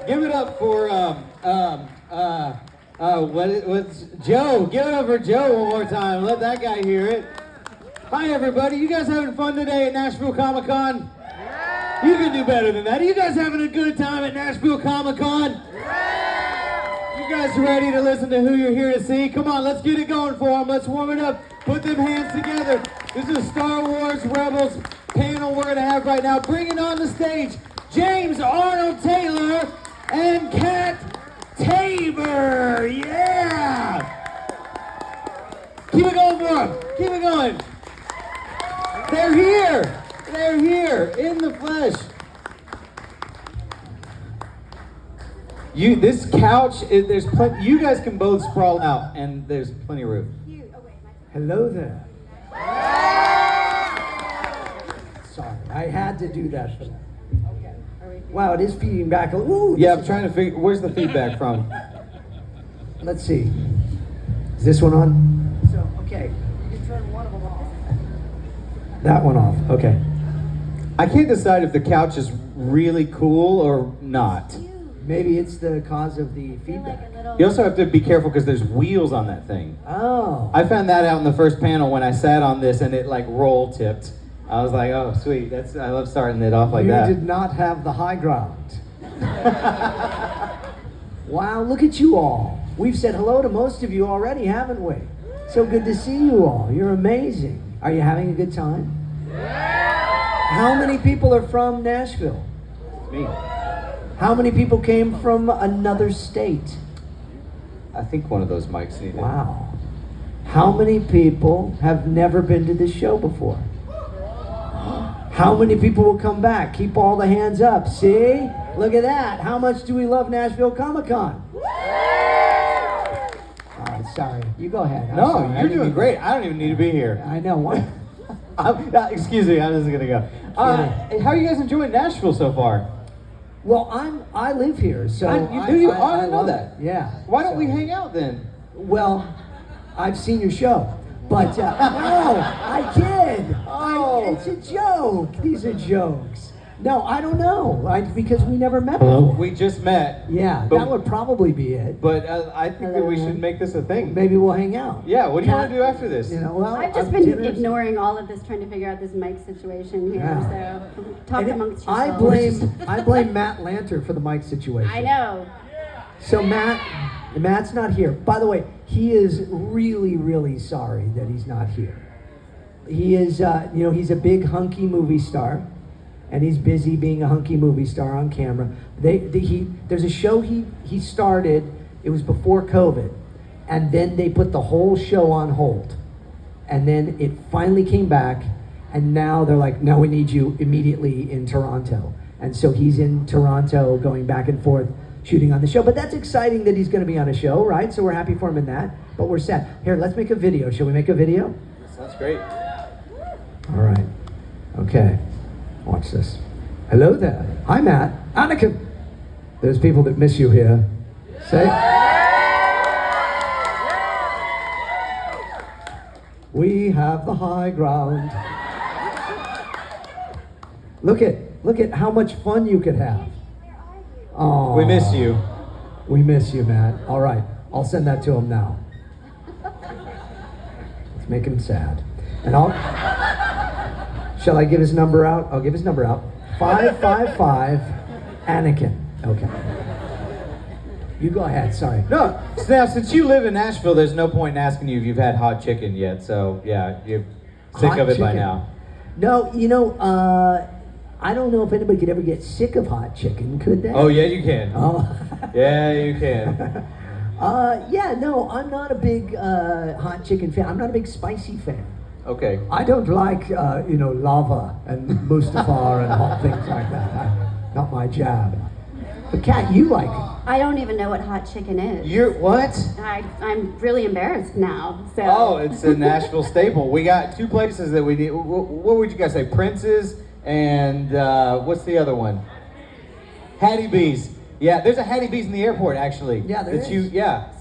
Give it up for what's Joe? Give it up for Joe one more time. Let that guy hear it. Hi everybody. You guys having fun today at Nashville Comic Con? Yeah. You can do better than that. Are you guys having a good time at Nashville Comic Con? Yeah. You guys ready to listen to who you're here to see? Come on, let's get it going for them. Let's warm it up. Put them hands together. This is a Star Wars Rebels panel we're gonna have right now. Bringing on the stage James Arnold Taylor and Kat Tabor. Yeah! Keep it going for them. Keep it going. They're here. They're here in the flesh. This couch, there's plenty. You guys can both sprawl out, and there's plenty of room. Hello there. Sorry, I had to do that for them. Wow, it is feeding back. Ooh, yeah, I'm trying to figure. Where's the feedback from? Let's see. Is this one on? So, okay. You can turn one of them off. That one off. Okay. I can't decide if the couch is really cool or not. Maybe it's the cause of the feedback. You also have to be careful because there's wheels on that thing. Oh. I found that out in the first panel when I sat on this and it like roll tipped. I was like, oh sweet, I love starting it off like that. You did not have the high ground. Wow, look at you all. We've said hello to most of you already, haven't we? So good to see you all. You're amazing. Are you having a good time? Yeah! How many people are from Nashville? Me. How many people came from another state? I think one of those mics needed. Wow. How many people have never been to this show before? How many people will come back? Keep all the hands up. See? Look at that. How much do we love Nashville Comic Con? Sorry. You go ahead. No, you're doing great. I don't even need to be here. I know. What? Excuse me, I'm just going to go. How are you guys enjoying Nashville so far? Well, I live here, so I know that. Yeah. Why don't we hang out then? Well, I've seen your show, but no, I kid. It's a joke. These are jokes. No, I don't know. Because we never met before. We just met. Yeah, that would probably be it. But I think that we should make this a thing. Maybe we'll hang out. Yeah. What do you want to do after this? I've just been ignoring all of this, trying to figure out this mic situation here. Yeah. So talk amongst yourselves. I blame Matt Lanter for the mic situation. I know. So Matt's not here. By the way, he is really, really sorry that he's not here. He is, he's a big hunky movie star, and he's busy being a hunky movie star on camera. There's a show he started. It was before COVID, and then they put the whole show on hold, and then it finally came back, and now they're like, "No, we need you immediately in Toronto." And so he's in Toronto, going back and forth, shooting on the show. But that's exciting that he's going to be on a show, right? So we're happy for him in that. But we're sad. Here, let's make a video. Shall we make a video? Sounds great. All right. Okay. Watch this. Hello there. Hi, Matt. Anakin. There's people that miss you here. Say. We have the high ground. Look at how much fun you could have. Oh. We miss you. We miss you, Matt. All right. I'll send that to him now. Let's make him sad. And shall I give his number out? I'll give his number out. 555 Anakin. Okay. You go ahead, sorry. No, now since you live in Nashville, there's no point in asking you if you've had hot chicken yet. So yeah, you're sick of it by now. No, I don't know if anybody could ever get sick of hot chicken, could they? Oh yeah, you can. Oh. Yeah, you can. No, I'm not a big hot chicken fan. I'm not a big spicy fan. Okay. I don't like, lava and Mustafar and hot things like that. Not my jam. But Kat, you like it. I don't even know what hot chicken is. You're what? I'm really embarrassed now. So. Oh, it's a Nashville staple. We got two places that we need. What would you guys say? Prince's and what's the other one? Hattie B's. Yeah, there's a Hattie B's in the airport actually. Yeah, there is.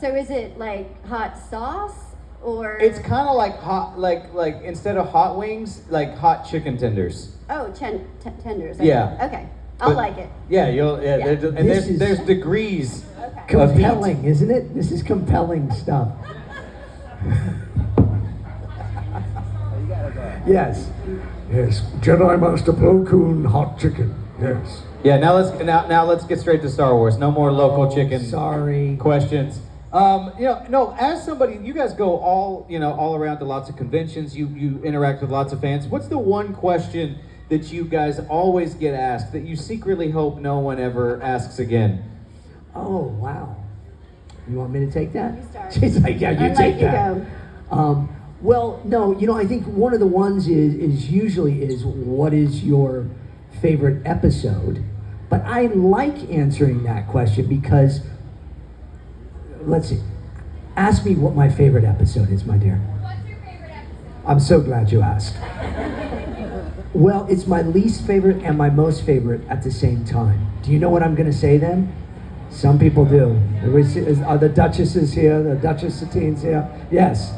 So is it like hot sauce or? It's kind of like hot, like instead of hot wings, like hot chicken tenders. Oh, tenders. Okay. Yeah. Okay. I'll But- like it. Yeah, you'll. Yeah, Yeah. and This is- there's degrees. Okay. Of heat. Compelling, isn't it? This is compelling stuff. Yes. Yes, Jedi Master Plo Koon hot chicken. Yes. Yeah. Now let's get straight to Star Wars. No more local chicken Sorry. questions. No. As somebody, you guys go all around to lots of conventions. You interact with lots of fans. What's the one question that you guys always get asked that you secretly hope no one ever asks again? Oh, wow. You want me to take that? You start. She's like, yeah, you I'll take let you that. go. Well, no, I think one of the ones is usually what is your favorite episode? But I like answering that question because, let's see, ask me what my favorite episode is, my dear. What's your favorite episode? I'm so glad you asked. Well, it's my least favorite and my most favorite at the same time. Do you know what I'm going to say then? Some people do. Are the Duchesses here? The Duchess Satine's here? Yes.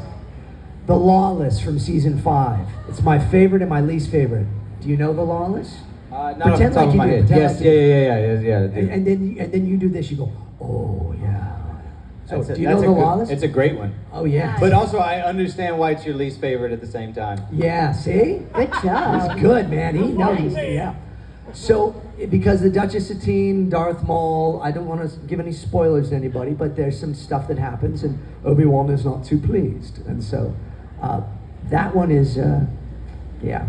The Lawless from season 5. It's my favorite and my least favorite. Do you know The Lawless? Not Pretend off the top like of you my do. head. Pretend Yes. like you Yeah. I do. And then you do this. You go, oh yeah. So That's do you know The Lawless? It's a great one. Oh yeah. But also, I understand why it's your least favorite at the same time. Yeah. See? Good job. He's good, man. He knows. Yeah. So, because the Duchess Satine, Darth Maul, I don't want to give any spoilers to anybody, but there's some stuff that happens, and Obi-Wan is not too pleased. And so, that one is, yeah.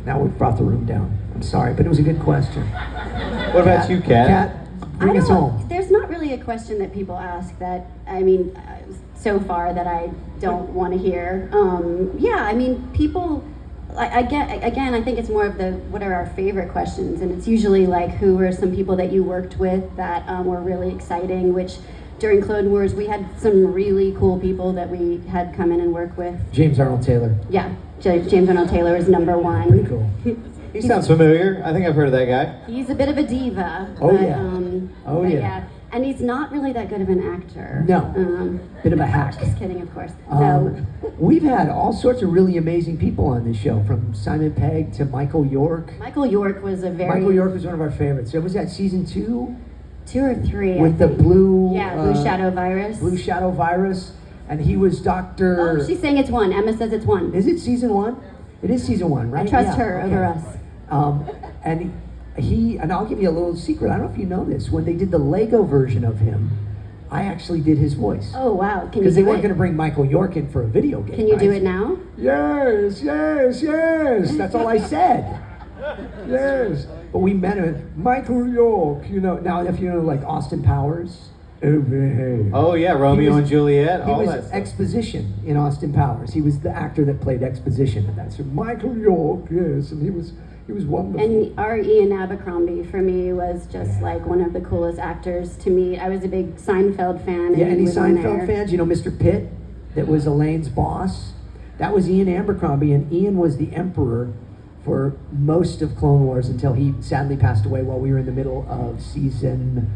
Now we've brought the room down. I'm sorry, but it was a good question. What about you, Kat? Kat, bring us home. There's not really a question that people ask that, so far that I don't want to hear. People, I think it's more of what are our favorite questions, and it's usually like, who are some people that you worked with that were really exciting, which during Clone Wars, we had some really cool people that we had come in and work with. James Arnold Taylor. Yeah, James Arnold Taylor is number one. Pretty cool. He sounds familiar. I think I've heard of that guy. He's a bit of a diva. Oh, but, yeah. but yeah. And he's not really that good of an actor. No. Bit of a hack. Just kidding, of course. No. We've had all sorts of really amazing people on this show, from Simon Pegg to Michael York. Michael York was a very... Michael York was one of our favorites. So was that season 2? 2 or 3, With the blue... Blue Shadow Virus. Blue Shadow Virus. And he was Dr... Oh, she's saying it's 1. Emma says it's 1. Is it season 1? It is season 1, right? I trust Yeah, her okay. over us. And I'll give you a little secret. I don't know if you know this. When they did the Lego version of him, I actually did his voice. Oh, wow. Can you Because they do weren't it? going to bring Michael York in for a video game. Can you do right? it now? Yes. That's all I said. Yes. But we met him. Michael York, Now, if you know, like Austin Powers. Oh yeah, Romeo and Juliet. He All was that stuff. Exposition in Austin Powers. He was the actor that played Exposition in that. So Michael York, yes, and he was wonderful. And our Ian Abercrombie, for me, was just like one of the coolest actors to meet. I was a big Seinfeld fan. Yeah, and any he was on Seinfeld there. fans? You know Mr. Pitt, that was Elaine's boss? That was Ian Abercrombie, and Ian was the emperor for most of Clone Wars until he sadly passed away while we were in the middle of season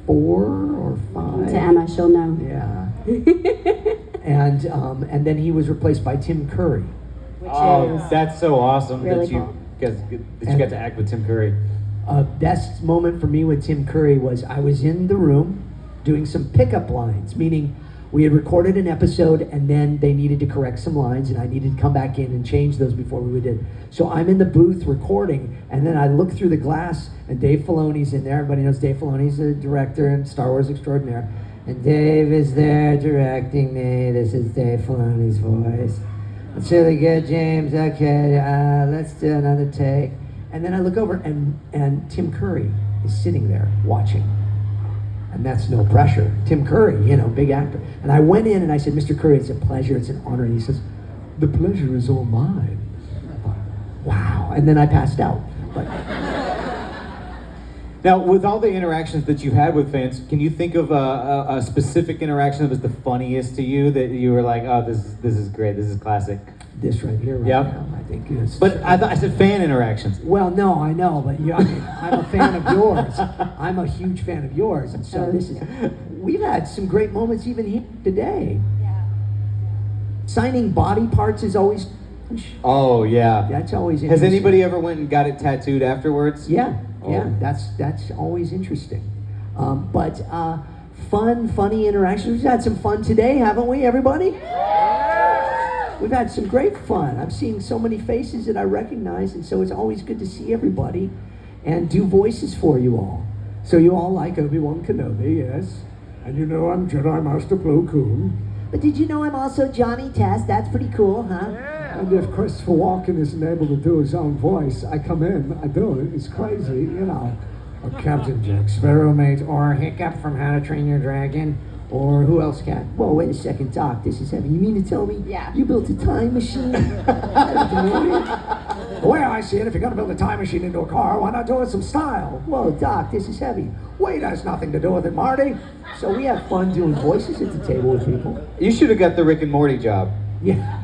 4 or 5. To Emma, she'll know. Yeah. And then he was replaced by Tim Curry. Which Oh, is that's so awesome really that you cool. got to act with Tim Curry. Best moment for me with Tim Curry was I was in the room doing some pickup lines, meaning we had recorded an episode and then they needed to correct some lines and I needed to come back in and change those before we did. So I'm in the booth recording and then I look through the glass and Dave Filoni's in there. Everybody knows Dave Filoni's the director and Star Wars extraordinaire. And Dave is there directing me. This is Dave Filoni's voice. It's really good, James. Okay, let's do another take. And then I look over and Tim Curry is sitting there watching. And that's no pressure. Tim Curry, big actor. And I went in and I said, Mr. Curry, it's a pleasure, it's an honor. And he says, the pleasure is all mine. I thought, wow. And then I passed out. But Now, with all the interactions that you had with fans, can you think of a specific interaction that was the funniest to you that you were like, oh, this is great, this is classic? this right here, now, I think is. But I said fan interactions. Well, no, I know, but I'm a fan of yours. I'm a huge fan of yours, and so we've had some great moments even here today. Yeah. Signing body parts is always. Oh yeah. That's always Has interesting. anybody ever went and got it tattooed afterwards? Yeah. Yeah, that's always interesting. But funny interactions. We've had some fun today, haven't we, everybody? We've had some great fun. I'm seeing so many faces that I recognize, and so it's always good to see everybody and do voices for you all. So you all like Obi-Wan Kenobi, yes? And you know I'm Jedi Master Plo Koon. But did you know I'm also Johnny Test? That's pretty cool, huh? And if Christopher Walken isn't able to do his own voice, I come in, I do it. It's crazy, you know. Or Captain Jack Sparrow, mate, or Hiccup from How to Train Your Dragon. Or who else can? Whoa, wait a second, Doc. This is heavy. You mean to tell me you built a time machine? The way I see it, if you're going to build a time machine into a car, why not do it with some style? Whoa, Doc, this is heavy. Weight has nothing to do with it, Marty. So we have fun doing voices at the table with people. You should have got the Rick and Morty job. Yeah.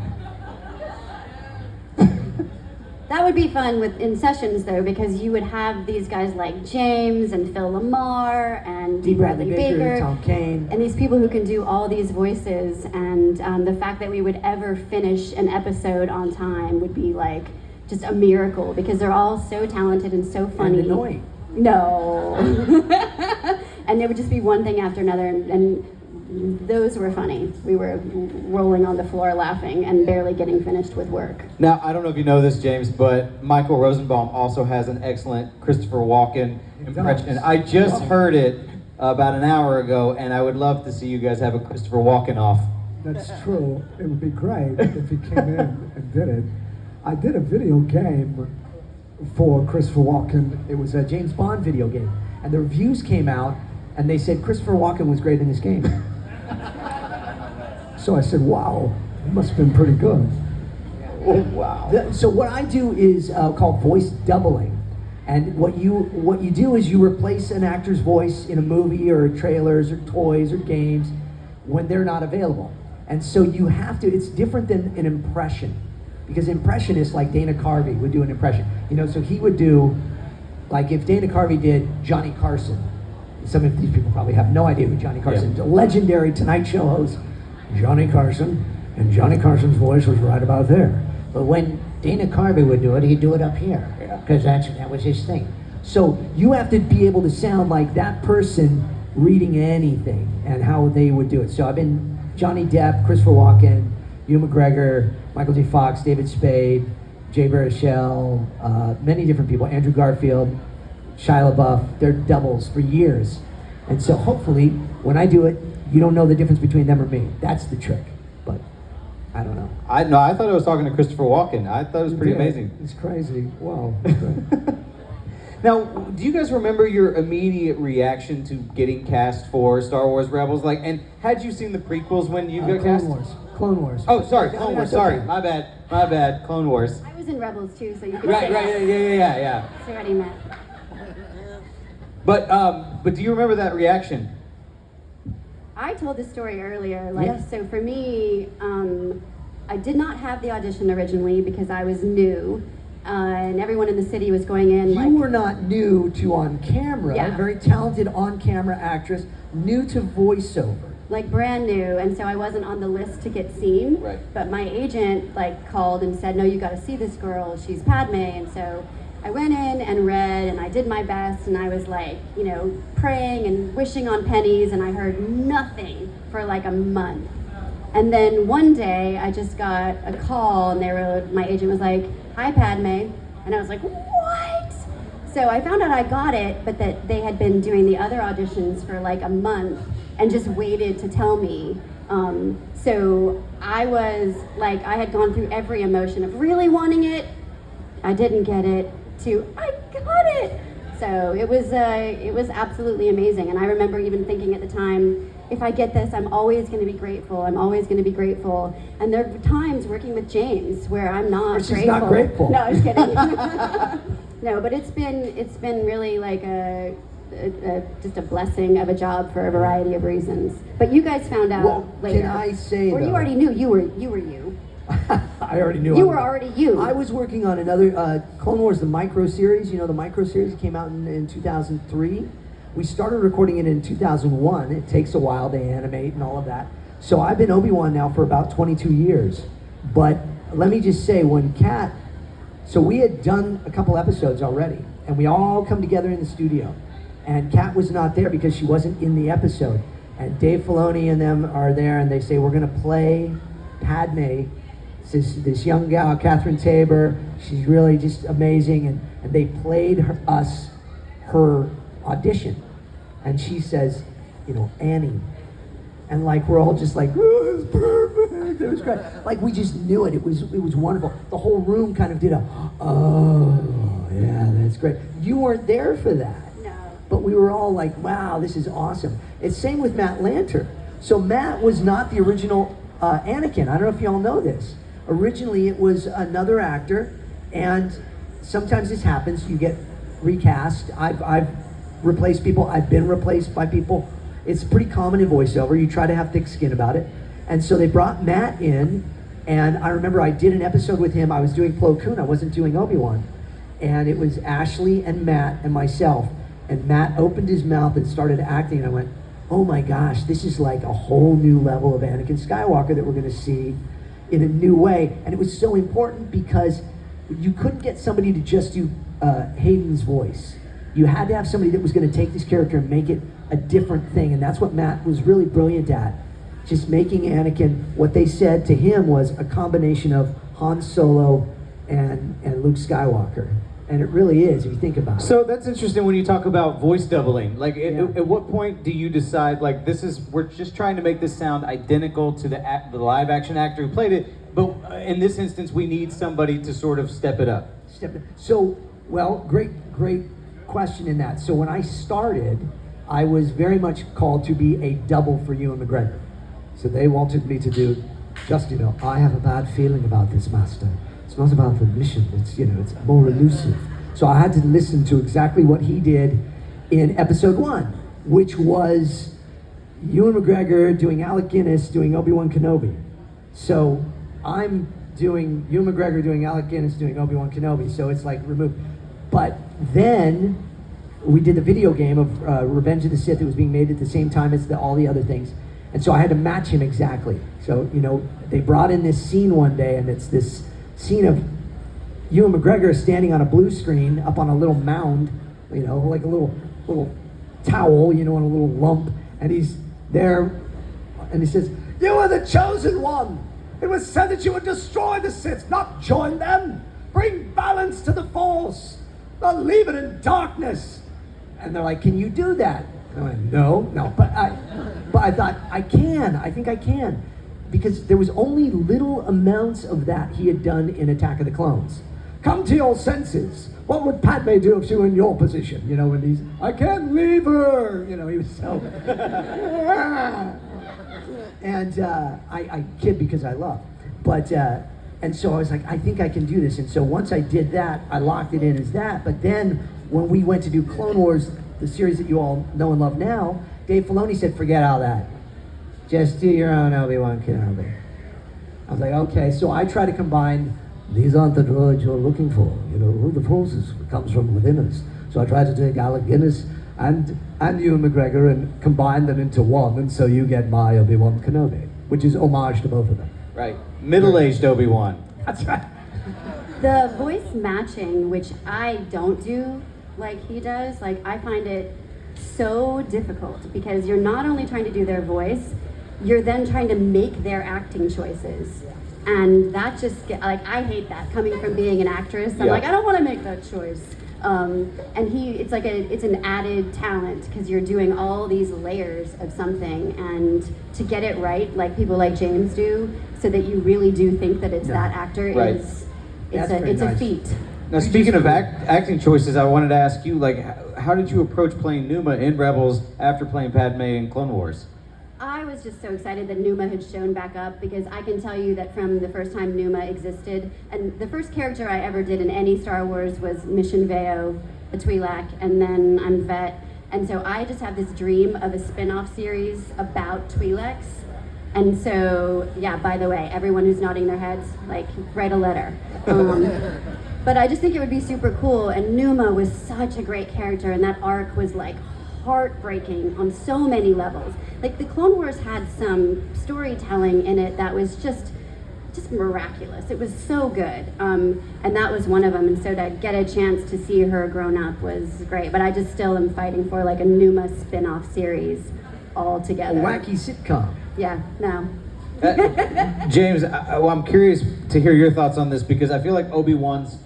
That would be fun in sessions though, because you would have these guys like James and Phil Lamar and D. Bradley Baker, Tom Kane, and these people who can do all these voices. And the fact that we would ever finish an episode on time would be like just a miracle, because they're all so talented and so funny. And annoying. No. And it would just be one thing after another, and those were funny. We were rolling on the floor laughing and barely getting finished with work. Now, I don't know if you know this, James, but Michael Rosenbaum also has an excellent Christopher Walken impression. I just heard it about an hour ago, and I would love to see you guys have a Christopher Walken off. That's true. It would be great if he came in and did it. I did a video game for Christopher Walken. It was a James Bond video game, and the reviews came out, and they said Christopher Walken was great in this game. So I said, wow, it must have been pretty good. Oh, wow. So what I do is called voice doubling, and what you do is you replace an actor's voice in a movie or trailers or toys or games when they're not available. And so you have to. It's different than an impression, because impressionists like Dana Carvey would do an impression. You know, so he would do, like if Dana Carvey did Johnny Carson. Some of these people probably have no idea who Johnny Carson is. A legendary Tonight Show host. Johnny Carson, and Johnny Carson's voice was right about there. But when Dana Carvey would do it, he'd do it up here, because that was his thing. So you have to be able to sound like that person reading anything, and how they would do it. So I've been Johnny Depp, Christopher Walken, Hugh McGregor, Michael J. Fox, David Spade, Jay Baruchel, many different people, Andrew Garfield, Shia LaBeouf. They're doubles for years. And so hopefully, when I do it, you don't know the difference between them or me. That's the trick. But I don't know. I thought I was talking to Christopher Walken. I thought it was pretty amazing. It's crazy. Wow. Now, do you guys remember your immediate reaction to getting cast for Star Wars Rebels? Like, and had you seen the prequels when you got cast? Clone Wars. Oh, sorry, Clone Wars. Sorry, my bad. Clone Wars. I was in Rebels too, so you could Right, say yeah. That's what I meant. But do you remember that reaction? I told this story earlier. So for me, I did not have the audition originally because I was new, and everyone in the city was going in. You were not new to on camera. Yeah. Very talented on camera actress, new to voiceover. Like brand new, and so I wasn't on the list to get seen. Right. But my agent called and said, "No, you got to see this girl. She's Padme." And so I went in and read, and I did my best, and I was praying and wishing on pennies, and I heard nothing for a month. And then one day I just got a call, and my agent was like, "Hi, Padme," and I was like, "What?" So I found out I got it, but that they had been doing the other auditions for a month and just waited to tell me. So I was I had gone through every emotion of really wanting it, I didn't get it, to I got it. So it was absolutely amazing. And I remember even thinking at the time, if I get this, I'm always going to be grateful. I'm always going to be grateful. And there are times working with James where I'm not she's grateful. Not grateful. No, I'm just kidding. No, but it's been really just a blessing of a job for a variety of reasons. But you guys found out later. Can I say or you already knew you were you. I already knew. You were already you. I was working on another Clone Wars, the micro series. You know, the micro series came out in 2003. We started recording it in 2001. It takes a while to animate and all of that. So I've been Obi-Wan now for about 22 years. But let me just say, when Kat, so we had done a couple episodes already, and we all come together in the studio. And Kat was not there because she wasn't in the episode. And Dave Filoni and them are there, and they say, we're going to play Padme, this young gal, Catherine Tabor. She's really just amazing. And they played her audition. And she says, Annie. And like, we're all just like, oh, it's perfect. It was great. Like, we just knew it. It was wonderful. The whole room kind of did oh, yeah, that's great. You weren't there for that. No. But we were all like, wow, this is awesome. It's same with Matt Lanter. So Matt was not the original Anakin. I don't know if y'all know this. Originally, it was another actor. And sometimes this happens. You get recast. I've replaced people. I've been replaced by people. It's pretty common in voiceover. You try to have thick skin about it. And so they brought Matt in, and I remember I did an episode with him. I was doing Plo Koon. I wasn't doing Obi-Wan. And it was Ashley and Matt and myself. And Matt opened his mouth and started acting. And I went, oh my gosh, this is like a whole new level of Anakin Skywalker that we're going to see in a new way. And it was so important because you couldn't get somebody to just do Hayden's voice. You had to have somebody that was going to take this character and make it a different thing, and that's what Matt was really brilliant at. Just making Anakin, what they said to him was a combination of Han Solo and Luke Skywalker. And it really is, if you think about it. So that's interesting when you talk about voice doubling. Like, at what point do you decide, like, we're just trying to make this sound identical to the live action actor who played it, but in this instance, we need somebody to sort of step it up? So, well, great question in that. So when I started, I was very much called to be a double for Ewan McGregor. So they wanted me to do, I have a bad feeling about this, Master. It's not about the mission, it's more elusive. So I had to listen to exactly what he did in episode 1, which was Ewan McGregor doing Alec Guinness doing Obi-Wan Kenobi. So I'm doing Ewan McGregor doing Alec Guinness doing Obi-Wan Kenobi, so it's like removed. But then we did the video game of Revenge of the Sith. It was being made at the same time as all the other things. And so I had to match him exactly. So, they brought in this scene one day, and it's this scene of Ewan McGregor standing on a blue screen up on a little mound, like a little towel, on a little lump. And he's there, and he says, "You are the chosen one. It was said that you would destroy the Sith, not join them. Bring balance to the Force. Not leave it in darkness." And they're like, "Can you do that?" And I went, no. But I thought, I think I can. Because there was only little amounts of that he had done in Attack of the Clones. Come to your senses. What would Padme do if she were in your position? When he's, I can't leave her. He was so... And I kid because I love. But, and so I was like, I think I can do this. And so once I did that, I locked it in as that. But then when we went to do Clone Wars, the series that you all know and love now, Dave Filoni said, forget all that. Just do your own Obi-Wan Kenobi. I was like, okay. So I try to combine, these aren't the droids you're looking for. Who the Force comes from within us. So I tried to take Alec Guinness and Ewan McGregor and combine them into one. And so you get my Obi-Wan Kenobi, which is homage to both of them. Right. Middle-aged Obi-Wan. That's right. The voice matching, which I don't do like he does, I find it so difficult because you're not only trying to do their voice, you're then trying to make their acting choices. And that just, I hate that coming from being an actress. I'm like, I don't want to make that choice. And it's an added talent because you're doing all these layers of something, and to get it right, like people like James do, so that you really do think that it's that actor it's a feat. Now, speaking of acting choices, I wanted to ask you, how did you approach playing Numa in Rebels after playing Padme in Clone Wars? I was just so excited that Numa had shown back up, because I can tell you that from the first time Numa existed, and the first character I ever did in any Star Wars was Mission Veo, a Twi'lek, and then I'm Vet. And so I just have this dream of a spin-off series about Twi'leks. And so, by the way, everyone who's nodding their heads, write a letter. But I just think it would be super cool, and Numa was such a great character, and that arc was heartbreaking on so many levels. The Clone Wars had some storytelling in it that was just just miraculous. It was so good, and that was one of them. And so to get a chance to see her grown up was great. But I just still am fighting for like a Numa spin-off series altogether. A wacky sitcom. Yeah, no. James, I'm curious to hear your thoughts on this because I feel like Obi-Wan's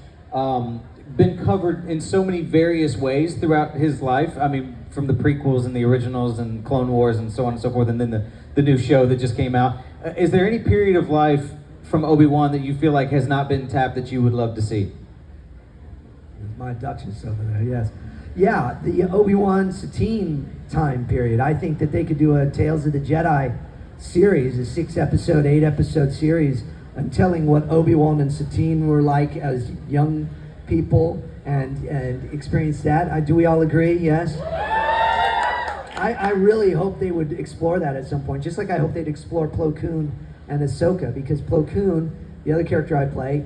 been covered in so many various ways throughout his life. I mean, from the prequels and the originals and Clone Wars and so on and so forth, and then the new show that just came out. Is there any period of life from Obi-Wan that you feel like has not been tapped that you would love to see? My Duchess over there, yes. Yeah, the Obi-Wan Satine time period. I think that they could do a Tales of the Jedi series, a 6-episode, 8-episode series, and telling what Obi-Wan and Satine were like as young people and experience that. Do we all agree? Yes? I really hope they would explore that at some point, just like I hope they'd explore Plo Koon and Ahsoka, because Plo Koon, the other character I play,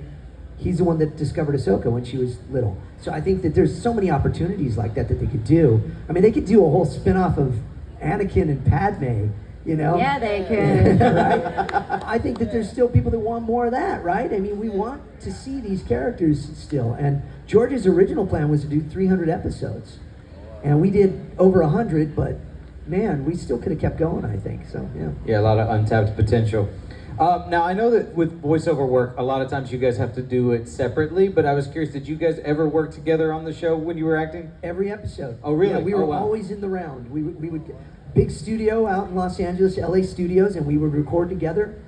he's the one that discovered Ahsoka when she was little. So I think that there's so many opportunities like that they could do. I mean, they could do a whole spin-off of Anakin and Padme, you know? Yeah, they could. Right? I think that there's still people that want more of that, right? I mean, we want to see these characters still. And George's original plan was to do 300 episodes. And we did over 100, but man, we still could have kept going, I think. So, yeah. Yeah, a lot of untapped potential. Now, I know that with voiceover work, a lot of times you guys have to do it separately, but I was curious, did you guys ever work together on the show when you were acting? Every episode. Oh, really? Yeah, we were wow. always in the round. We would big studio out in Los Angeles, LA studios, and we would record together.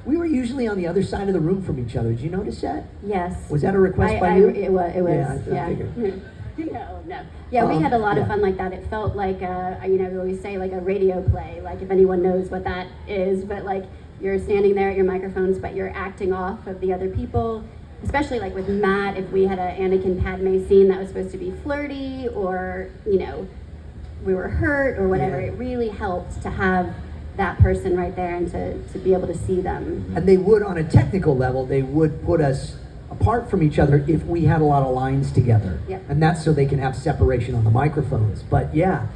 We were usually on the other side of the room from each other. Did you notice that? Yes. Was that a request by you? It was. Yeah, I figured. No. Yeah, we had a lot of fun like that. It felt like, we always say like a radio play, like if anyone knows what that is, but like you're standing there at your microphones, but you're acting off of the other people, especially like with Matt, if we had an Anakin Padme scene that was supposed to be flirty or, we were hurt or whatever, it really helped to have that person right there and to be able to see them. And they would, on a technical level, they would put us apart from each other if we had a lot of lines together. Yep. And that's so they can have separation on the microphones. But yeah,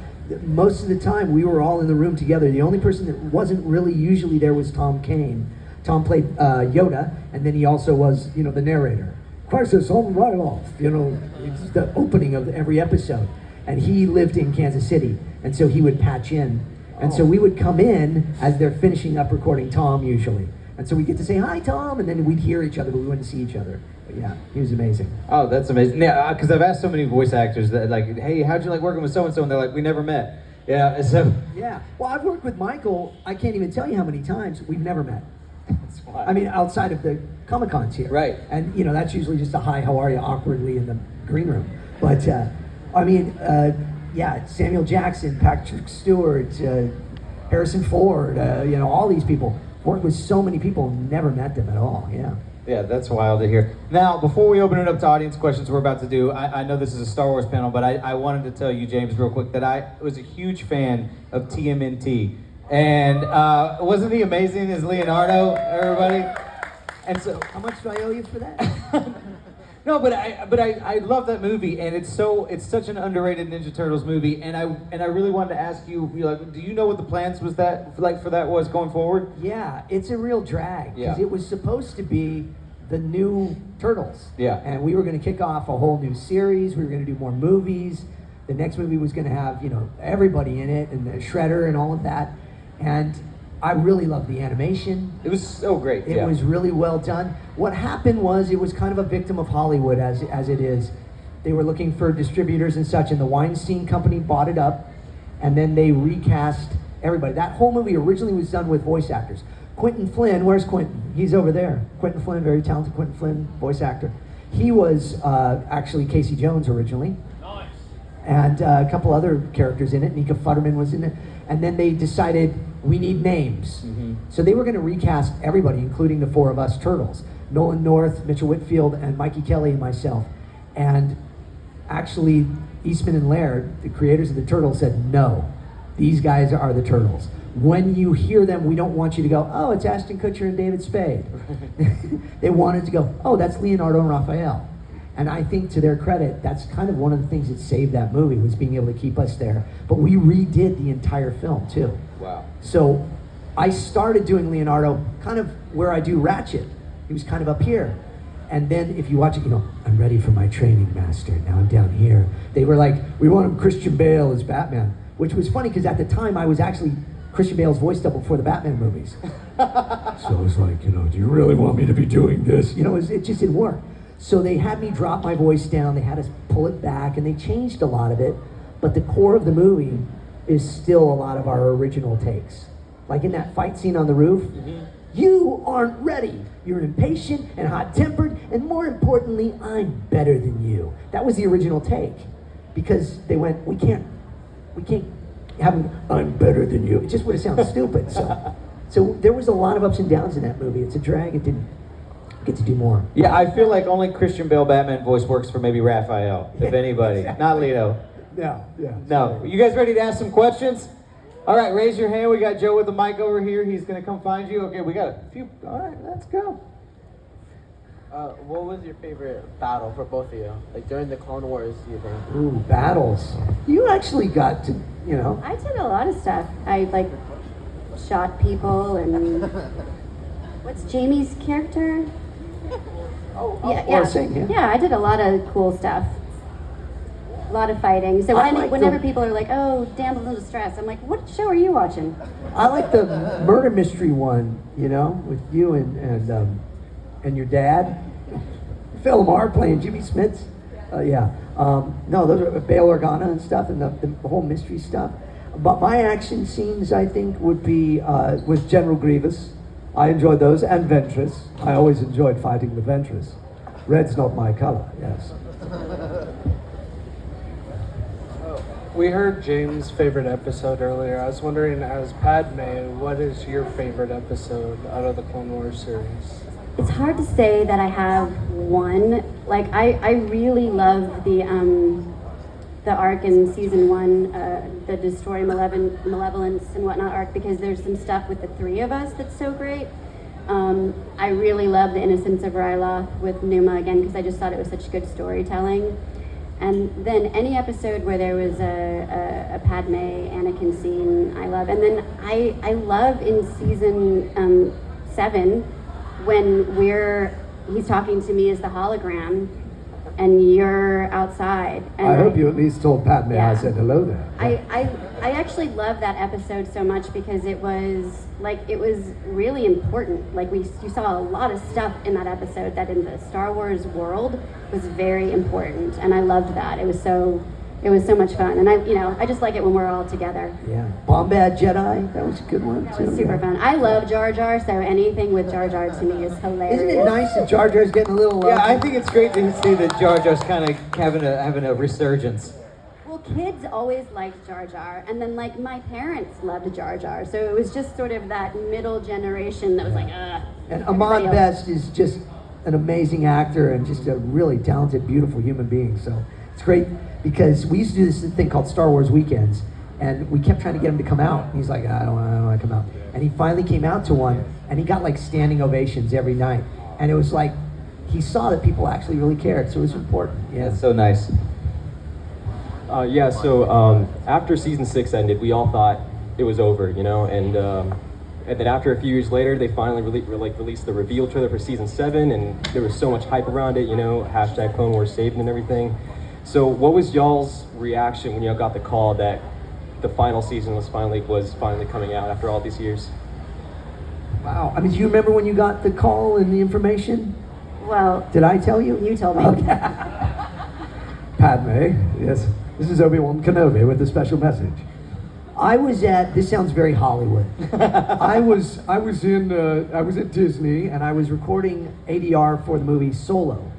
most of the time we were all in the room together. The only person that wasn't really usually there was Tom Kane. Tom played Yoda, and then he also was, the narrator. Crisis on right off, it's the opening of every episode. And he lived in Kansas City, and so he would patch in. And so we would come in as they're finishing up recording Tom usually. And so we get to say, hi, Tom, and then we'd hear each other, but we wouldn't see each other. But yeah, he was amazing. Oh, that's amazing. Yeah, because I've asked so many voice actors that, like, hey, how'd you like working with so-and-so? And they're like, we never met. Yeah, so... Yeah, well, I've worked with Michael, I can't even tell you how many times we've never met. That's wild. I mean, outside of the Comic-Cons here. Right. And, that's usually just a hi, how are you, awkwardly in the green room. But, Samuel Jackson, Patrick Stewart, Harrison Ford, all these people. Worked with so many people, never met them at all, yeah. Yeah, that's wild to hear. Now, before we open it up to audience questions we're about to do, I know this is a Star Wars panel, but I wanted to tell you, James, real quick, that I was a huge fan of TMNT. And wasn't he amazing as Leonardo, everybody? And so, how much do I owe you for that? No, but I love that movie, and it's such an underrated Ninja Turtles movie, and I really wanted to ask you, do you know what the plans for that was going forward? Yeah, it's a real drag because Yeah. it was supposed to be the new Turtles. Yeah. And we were going to kick off a whole new series. We were going to do more movies. The next movie was going to have everybody in it and the Shredder and all of that, and I really loved the animation. It was so great. It was really well done. What happened was it was kind of a victim of Hollywood as it is. They were looking for distributors and such, and the Weinstein Company bought it up, and then they recast everybody. That whole movie originally was done with voice actors. Quentin Flynn, where's Quentin? He's over there. Quentin Flynn, very talented Quentin Flynn, voice actor. He was actually Casey Jones originally. Nice. And a couple other characters in it. Nika Futterman was in it. And then they decided, we need names. Mm-hmm. So they were going to recast everybody, including the four of us Turtles. Nolan North, Mitchell Whitfield, and Mikey Kelly and myself. And actually, Eastman and Laird, the creators of the Turtles, said, no, these guys are the Turtles. When you hear them, we don't want you to go, oh, it's Ashton Kutcher and David Spade. They wanted to go, oh, that's Leonardo and Raphael. And I think, to their credit, that's kind of one of the things that saved that movie, was being able to keep us there. But we redid the entire film, too. Wow. So I started doing Leonardo kind of where I do Ratchet. He was kind of up here. And then if you watch it, I'm ready for my training, master. Now I'm down here. They were like, we want him Christian Bale as Batman, which was funny because at the time I was actually Christian Bale's voice double for the Batman movies. So it was like, do you really want me to be doing this? It just didn't work. So they had me drop my voice down. They had us pull it back, and they changed a lot of it. But the core of the movie is still a lot of our original takes. Like in that fight scene on the roof, you aren't ready. You're impatient and hot-tempered, and more importantly, I'm better than you. That was the original take. Because they went, we can't have him, I'm better than you. It just would have sounded stupid. So there was a lot of ups and downs in that movie. It's a drag. It didn't get to do more. Yeah, I feel like only Christian Bale Batman voice works for maybe Raphael, if anybody. Exactly. Not Lito. Yeah. No. You guys ready to ask some questions? All right, raise your hand. We got Joe with the mic over here. He's going to come find you. Okay, we got a few. All right, let's go. What was your favorite battle for both of you? Like during the Clone Wars, you think? Ooh, battles. You actually got to, I did a lot of stuff. I shot people and what's Jamie's character? Yeah, I did a lot of cool stuff. A lot of fighting. So whenever people are like, "Oh, damsel in distress," I'm like, "What show are you watching?" I like the murder mystery one, with you and your dad, Phil Lamar playing Jimmy Smits. No, those are Bail Organa and stuff, and the whole mystery stuff. But my action scenes, I think, would be with General Grievous. I enjoyed those, and Ventress. I always enjoyed fighting with Ventress. Red's not my color, yes. We heard James' favorite episode earlier. I was wondering, as Padme, what is your favorite episode out of the Clone Wars series? It's hard to say that I have one. Like I really love the arc in season 1, the Destroy Malevolence and whatnot arc, because there's some stuff with the three of us that's so great. I really love the Innocence of Ryloth with Numa again, because I just thought it was such good storytelling. And then any episode where there was a Padme Anakin scene, I love. And then I love in season 7 when he's talking to me as the hologram, and you're outside. And I hope you at least told Padme I said hello there. I actually love that episode so much because it was really important. Like you saw a lot of stuff in that episode that in the Star Wars world was very important, and I loved that. It was so much fun, and I just like it when we're all together. Yeah, Bombad Jedi, that was a good one too. That was super fun. I love Jar Jar, so anything with Jar Jar to me is hilarious. Isn't it nice that Jar Jar's getting a little? Yeah, I think it's great to see that Jar Jar's kind of having a resurgence. Well, kids always liked Jar Jar, and then my parents loved Jar Jar, so it was just sort of that middle generation that was like, ugh. And Ahmad Best is just an amazing actor and just a really talented, beautiful human being. So it's great because we used to do this thing called Star Wars Weekends, and we kept trying to get him to come out. And he's like, I don't want to come out. And he finally came out to one, and he got standing ovations every night. And it was like he saw that people actually really cared, so it was important. Yeah, That's so nice. After season 6 ended, we all thought it was over, and then after a few years later, they finally released the reveal trailer for season 7, and there was so much hype around it, hashtag Clone Wars saved and everything. So what was y'all's reaction when y'all got the call that the final season was finally coming out after all these years? Wow. I mean, do you remember when you got the call and the information? Well, Did I tell you? you told me. Okay. Padme, yes. This is Obi-Wan Kenobi with a special message. This sounds very Hollywood. I was at Disney And I was recording ADR for the movie Solo,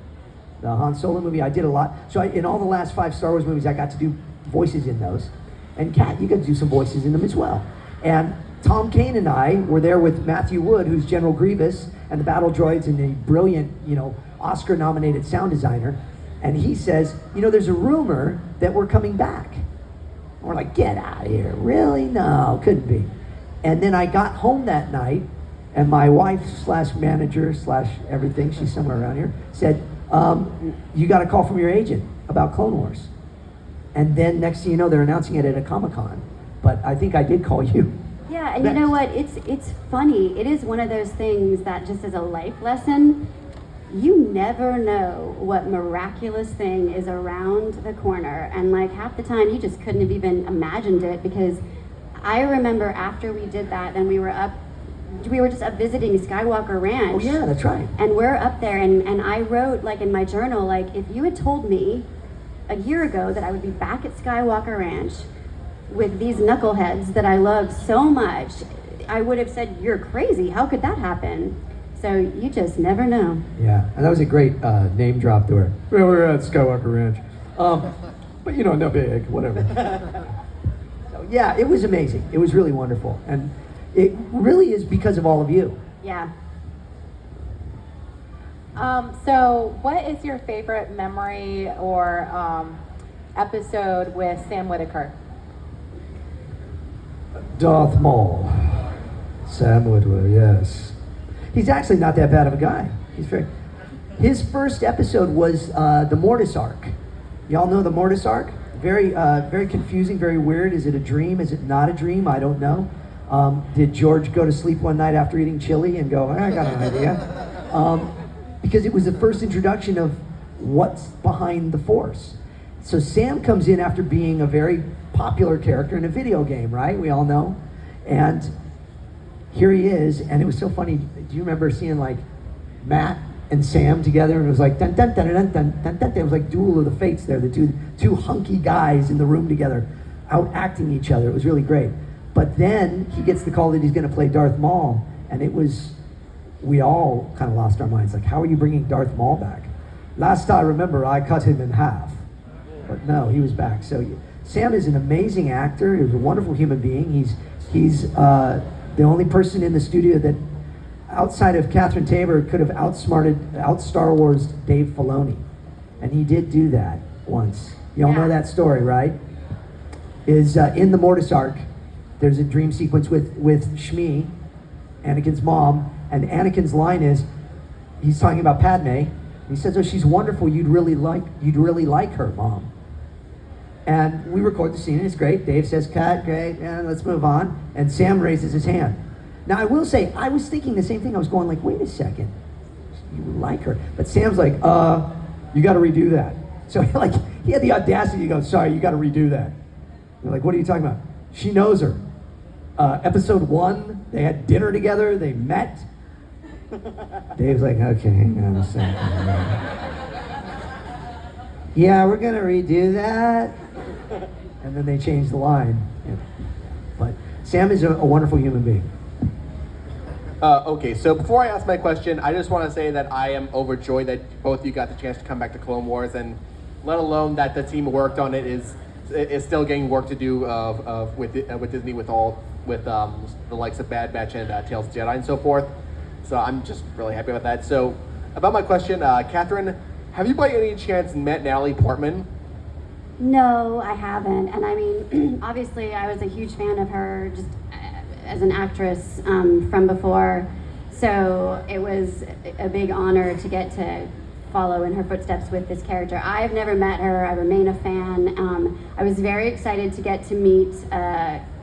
the Han Solo movie. I did a lot. So in all the last 5 Star Wars movies, I got to do voices in those. And Kat, you got to do some voices in them as well. And Tom Kane and I were there with Matthew Wood, who's General Grievous, and the battle droids, and the brilliant, Oscar-nominated sound designer. And he says, there's a rumor that we're coming back. And we're like, get out of here. Really? No, couldn't be. And then I got home that night, and my wife / manager / everything, she's somewhere around here, said, you got a call from your agent about Clone Wars. And then next thing you know, they're announcing it at a Comic-Con. But I think I did call you. Yeah, and you know what? It's funny. It is one of those things that just as a life lesson, you never know what miraculous thing is around the corner. And like half the time you just couldn't have even imagined it, because I remember after we did that, then we were just up visiting Skywalker Ranch. Oh yeah, that's right. And we're up there, and I wrote like in my journal, like, if you had told me a year ago that I would be back at Skywalker Ranch with these knuckleheads that I love so much, I would have said, you're crazy. How could that happen? So you just never know. Yeah, and that was a great name drop to her. Well, we were at Skywalker Ranch. But you know, no big, whatever. So, yeah, it was amazing. It was really wonderful. And it really is because of all of you. Yeah. So what is your favorite memory or episode with Sam Whitaker? Darth Maul. Sam Whitaker, yes. He's actually not that bad of a guy. His first episode was the Mortis arc. Y'all know the Mortis arc? Very confusing, very weird. Is it a dream? Is it not a dream? I don't know. Did George go to sleep one night after eating chili and go, I got an idea? Because it was the first introduction of what's behind the Force. So Sam comes in after being a very popular character in a video game, right? We all know. And here he is, and it was so funny. Do you remember seeing like Matt and Sam together, and it was like dun dun dun dun dun dun dun. It was like Duel of the Fates there, the two hunky guys in the room together, out acting each other. It was really great. But then he gets the call that he's going to play Darth Maul, and we all kind of lost our minds. Like, how are you bringing Darth Maul back? Last I remember, I cut him in half. But no, he was back. So Sam is an amazing actor. He was a wonderful human being. He's the only person in the studio that, outside of Catherine Tabor, could have out-Star Wars Dave Filoni. And he did do that once. Y'all know that story, right? Is in the Mortis arc, there's a dream sequence with Shmi, Anakin's mom, and Anakin's line is, he's talking about Padme. He says, "Oh, she's wonderful. You'd really like her, Mom." And we record the scene, and it's great. Dave says, "Cut, great, and let's move on." And Sam raises his hand. Now, I will say, I was thinking the same thing. I was going like, wait a second, you like her? But Sam's like, you got to redo that. So like, he had the audacity to go, "Sorry, you got to redo that." They're like, "What are you talking about?" She knows her. Episode 1, they had dinner together, they met. Dave's like, "Okay, hang on a second." "Yeah, we're gonna redo that." And then they changed the line. Yeah. But Sam is a wonderful human being. Okay, so before I ask my question, I just want to say that I am overjoyed that both of you got the chance to come back to Clone Wars, and let alone that the team who worked on it is still getting work to do with Disney with the likes of Bad Batch and Tales of Jedi and so forth. So I'm just really happy about that. So about my question, Catherine, have you by any chance met Natalie Portman? No, I haven't. And I mean, obviously I was a huge fan of her just as an actress from before. So it was a big honor to get to follow in her footsteps with this character. I've never met her. I remain a fan. I was very excited to get to meet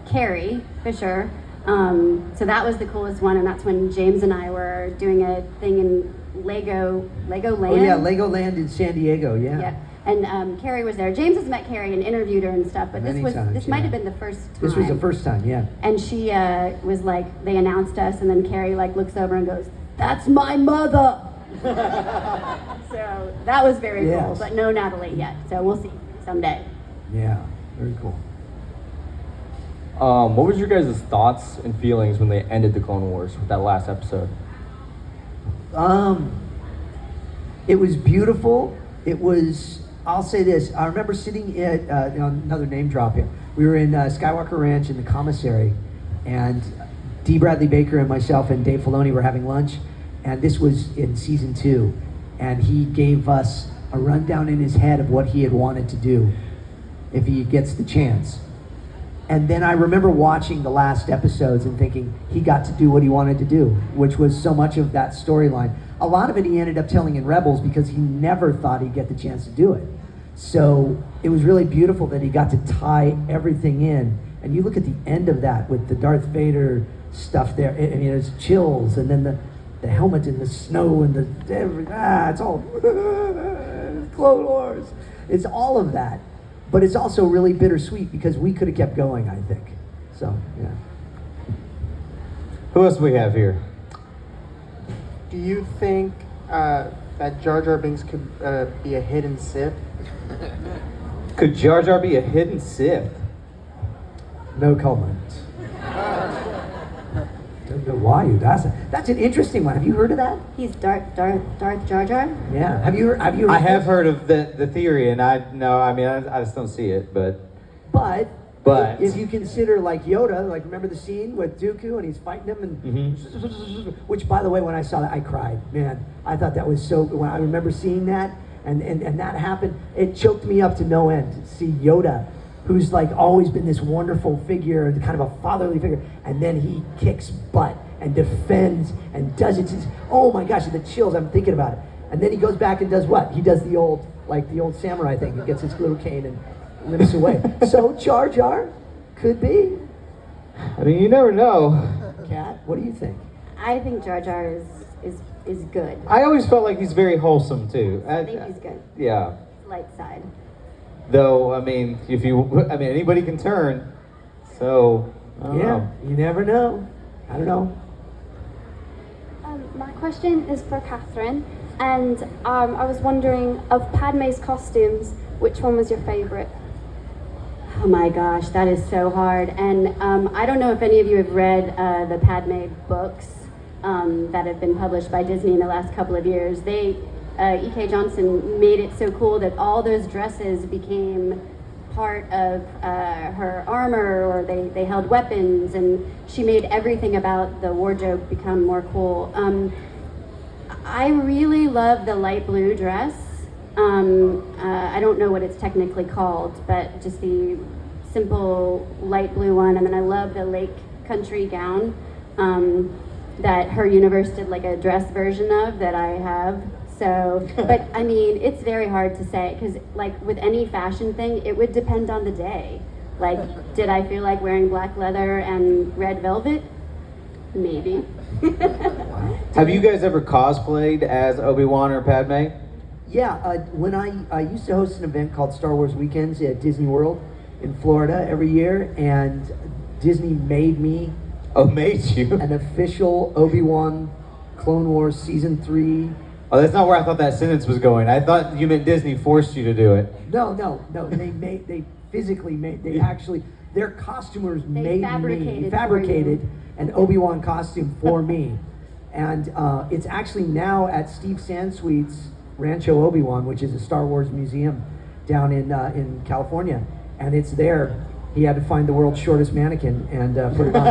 Carrie Fisher. So that was the coolest one, and that's when James and I were doing a thing in Lego Land. Oh yeah, Legoland in San Diego, yeah. Yeah. And Carrie was there. James has met Carrie and interviewed her and stuff, but this might have been the first time. This was the first time, yeah. And she was like, they announced us, and then Carrie like looks over and goes, "That's my mother." So that was very cool, but no Natalie yet. So we'll see someday. Yeah, very cool. What was your guys' thoughts and feelings when they ended the Clone Wars with that last episode? It was beautiful. It was, I'll say this, I remember sitting at, another name drop here. We were in Skywalker Ranch in the commissary, and D. Bradley Baker and myself and Dave Filoni were having lunch, and this was in season 2, and he gave us a rundown in his head of what he had wanted to do if he gets the chance. And then I remember watching the last episodes and thinking he got to do what he wanted to do, which was so much of that storyline. A lot of it he ended up telling in Rebels because he never thought he'd get the chance to do it. So it was really beautiful that he got to tie everything in And you look at the end of that with the Darth Vader stuff there. I mean, it's chills, and then the helmet in the snow and it's all Clone Wars. It's all of that, but it's also really bittersweet because we could have kept going, I think. So yeah. Who else do we have here? Do you think that Jar Jar Binks could be a hidden Sith? Could Jar Jar be a hidden Sith? No comment. Don't know why you. That's an interesting one. Have you heard of that? He's Darth Jar Jar. Yeah. Have you? I have heard of the theory, and I just don't see it, but if you consider like Yoda, like remember the scene with Dooku and he's fighting him, and which, by the way, when I saw that, I cried. Man, I thought that was so. When I remember seeing that, and that happened, it choked me up to no end to see Yoda, who's like always been this wonderful figure, kind of a fatherly figure, and then he kicks butt and defends and does it. Oh my gosh, the chills, I'm thinking about it. And then he goes back and does what? He does the old samurai thing. He gets his little cane and limps away. So Jar Jar could be. I mean, you never know. Kat, what do you think? I think Jar Jar is good. I always felt like he's very wholesome too. I think he's good. Yeah. Light side. Though, I mean, anybody can turn. So, I don't know. You never know. I don't know. My question is for Catherine, and I was wondering, of Padme's costumes, which one was your favorite? Oh my gosh, that is so hard. And I don't know if any of you have read the Padme books that have been published by Disney in the last couple of years. E.K. Johnson made it so cool that all those dresses became part of her armor, or they held weapons, and she made everything about the wardrobe become more cool. I really love the light blue dress. I don't know what it's technically called, but just the simple light blue one. And then I love the lake country gown that her universe did like a dress version of that I have. So, but I mean, it's very hard to say because like with any fashion thing, it would depend on the day. Like, did I feel like wearing black leather and red velvet? Maybe. Have you guys ever cosplayed as Obi-Wan or Padme? Yeah, when I used to host an event called Star Wars Weekends at Disney World in Florida every year, and Disney made me made you an official Obi-Wan Clone Wars Season 3. Oh, that's not where I thought that sentence was going. I thought you meant Disney forced you to do it. No. They physically made. They actually, their costumers fabricated an Obi-Wan costume for me, and it's actually now at Steve Sansweet's Rancho Obi-Wan, which is a Star Wars museum down in California, and it's there. He had to find the world's shortest mannequin and put it on,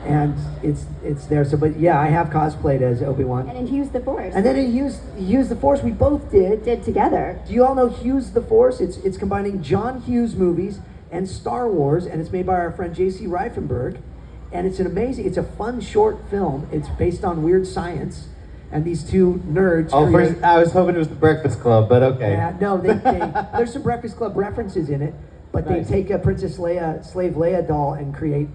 and it's there. So, but yeah, I have cosplayed as Obi-Wan. And in Hughes the Force. And then in Hughes the Force, we both did together. Do you all know Hughes the Force? It's combining John Hughes movies and Star Wars, and it's made by our friend J.C. Reifenberg, and it's a fun short film. It's based on weird science, and these two nerds. First, I was hoping it was the Breakfast Club, but okay. Yeah, no, there's some Breakfast Club references in it. But nice. They take a Princess Leia, Slave Leia doll and create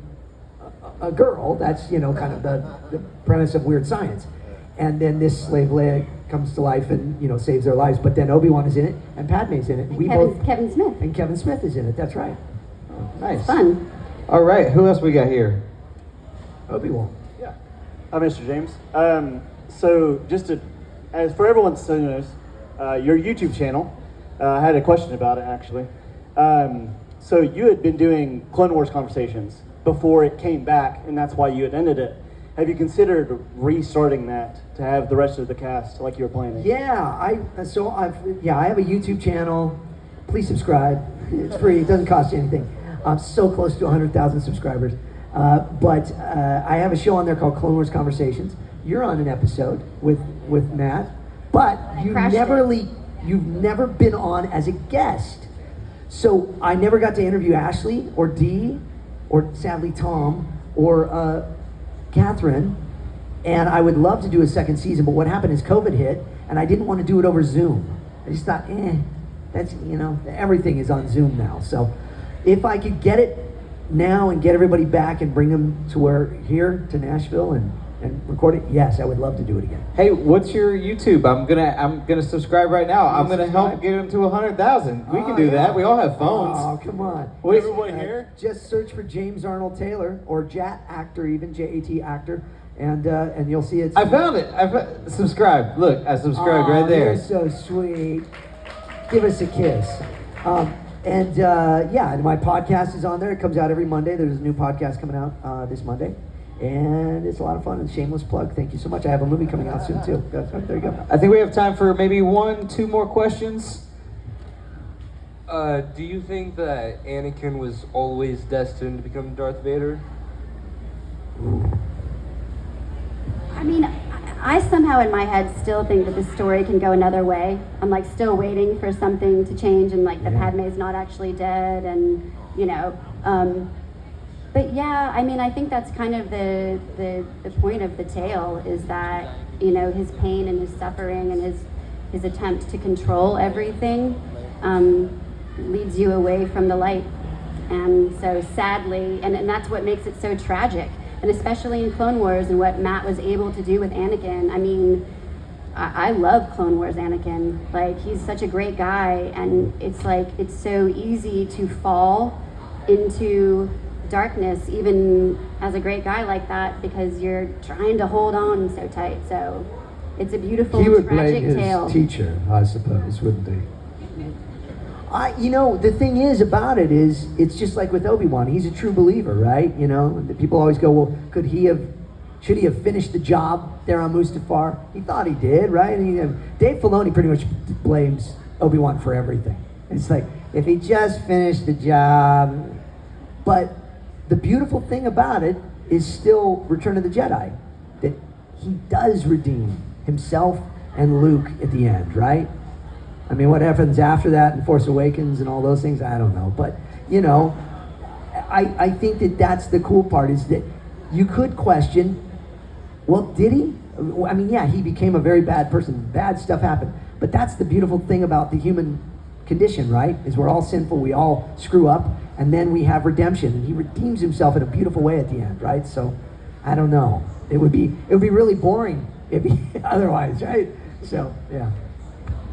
a girl. That's, kind of the premise of weird science. And then this Slave Leia comes to life and, saves their lives. But then Obi-Wan is in it and Padme's in it. And Kevin Smith. And Kevin Smith is in it. That's right. Oh, nice. It's fun. All right. Who else we got here? Obi-Wan. Yeah. Hi, Mr. James. So just as for everyone's to know, your YouTube channel, I had a question about it actually. So you had been doing Clone Wars conversations before it came back, and that's why you had ended it. Have you considered restarting that to have the rest of the cast like you were planning? Yeah, I have a YouTube channel. Please subscribe. It's free. It doesn't cost you anything. I'm so close to 100,000 subscribers. But I have a show on there called Clone Wars Conversations. You're on an episode with Matt, but you've never been on as a guest. So I never got to interview Ashley or Dee or sadly Tom or Catherine, and I would love to do a second season, but what happened is COVID hit and I didn't want to do it over Zoom. I just thought, that's, everything is on Zoom now. So if I could get it now and get everybody back and bring them to here to Nashville and record it? Yes, I would love to do it again. Hey, what's your YouTube? I'm gonna subscribe right now. I'm gonna help get him to 100,000. We can do that. We all have phones. Oh, come on. What, everyone here? Just search for James Arnold Taylor or Jat Actor, even J-A-T Actor, and you'll see it. I found it. Subscribe. Look, I subscribed right there. You're so sweet. Give us a kiss. And my podcast is on there. It comes out every Monday. There's a new podcast coming out this Monday. And it's a lot of fun. And shameless plug. Thank you so much. I have a movie coming out soon, too. There you go. I think we have time for maybe 1-2 more questions. Do you think that Anakin was always destined to become Darth Vader? I mean, I somehow in my head still think that the story can go another way. I'm like still waiting for something to change and like that Padme's not actually dead and, you know. But yeah, I mean, I think that's kind of the point of the tale is that, you know, his pain and his suffering and his attempt to control everything leads you away from the light. And so sadly, and that's what makes it so tragic. And especially in Clone Wars and what Matt was able to do with Anakin. I mean, I love Clone Wars Anakin. Like, he's such a great guy. And it's like, it's so easy to fall into darkness, even as a great guy like that, because you're trying to hold on so tight. So it's a beautiful, he would tragic blame his tale. teacher, I suppose, wouldn't he? You know, the thing is about it is, it's just like with Obi-Wan. He's a true believer, right? You know, the people always go, well, should he have finished the job there on Mustafar? He thought he did, right? And Dave Filoni pretty much blames Obi-Wan for everything. It's like, if he just finished the job. But the beautiful thing about it is still Return of the Jedi, that he does redeem himself and Luke at the end, right? I mean, what happens after that in Force Awakens and all those things, I don't know. But, you know, I think that that's the cool part, is that you could question, well, did he? I mean, yeah, he became a very bad person. Bad stuff happened. But that's the beautiful thing about the human condition, right? Is we're all sinful, we all screw up, and then we have redemption. And he redeems himself in a beautiful way at the end, right? So, I don't know. It would be really boring if he otherwise, right? So, yeah.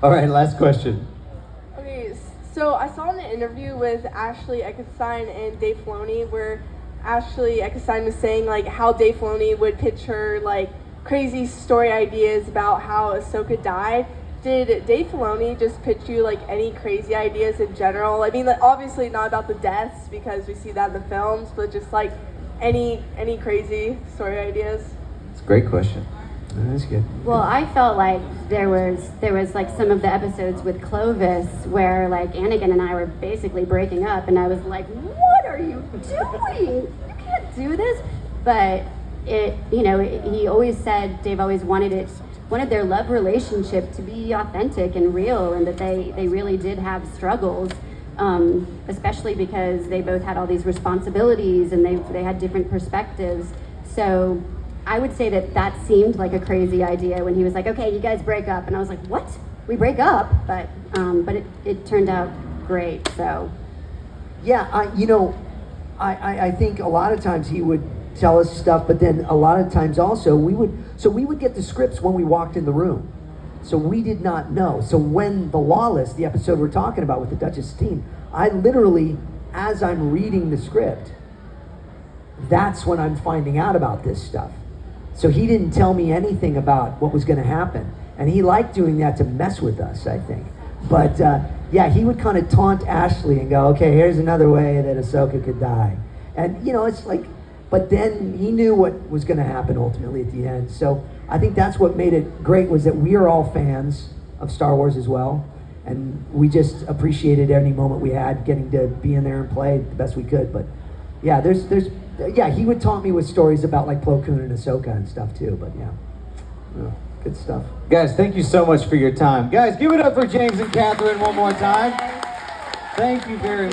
All right, last question. Okay, so I saw an interview with Ashley Eckstein and Dave Filoni where Ashley Eckstein was saying like how Dave Filoni would pitch her like crazy story ideas about how Ahsoka died. Did Dave Filoni just pitch you like any crazy ideas in general? I mean, like, obviously not about the deaths because we see that in the films, but just like any crazy story ideas? It's a great question. That's good. Well, I felt like there was like some of the episodes with Clovis where like Anakin and I were basically breaking up, and I was like, "What are you doing? You can't do this." But he always said, Dave always wanted their love relationship to be authentic and real, and that they really did have struggles, especially because they both had all these responsibilities and they had different perspectives. So I would say that seemed like a crazy idea when he was like, "Okay, you guys break up," and I was like, "What? We break up?" But it turned out great. So yeah, I think a lot of times he would tell us stuff, but then a lot of times also we would get the scripts when we walked in the room, so we did not know. So when The Lawless, the episode we're talking about with the Duchess Steen, I literally, as I'm reading the script, that's when I'm finding out about this stuff. So he didn't tell me anything about what was going to happen. And he liked doing that to mess with us, I think. But yeah, he would kind of taunt Ashley and go, "Okay, here's another way that Ahsoka could die." And, you know, it's like, but then he knew what was going to happen ultimately at the end. So I think that's what made it great, was that we are all fans of Star Wars as well. And we just appreciated every moment we had getting to be in there and play the best we could. But yeah, he would taunt me with stories about like Plo Koon and Ahsoka and stuff too, but yeah, good stuff. Guys, thank you so much for your time. Guys, give it up for James and Catherine one more time. Thank you very much.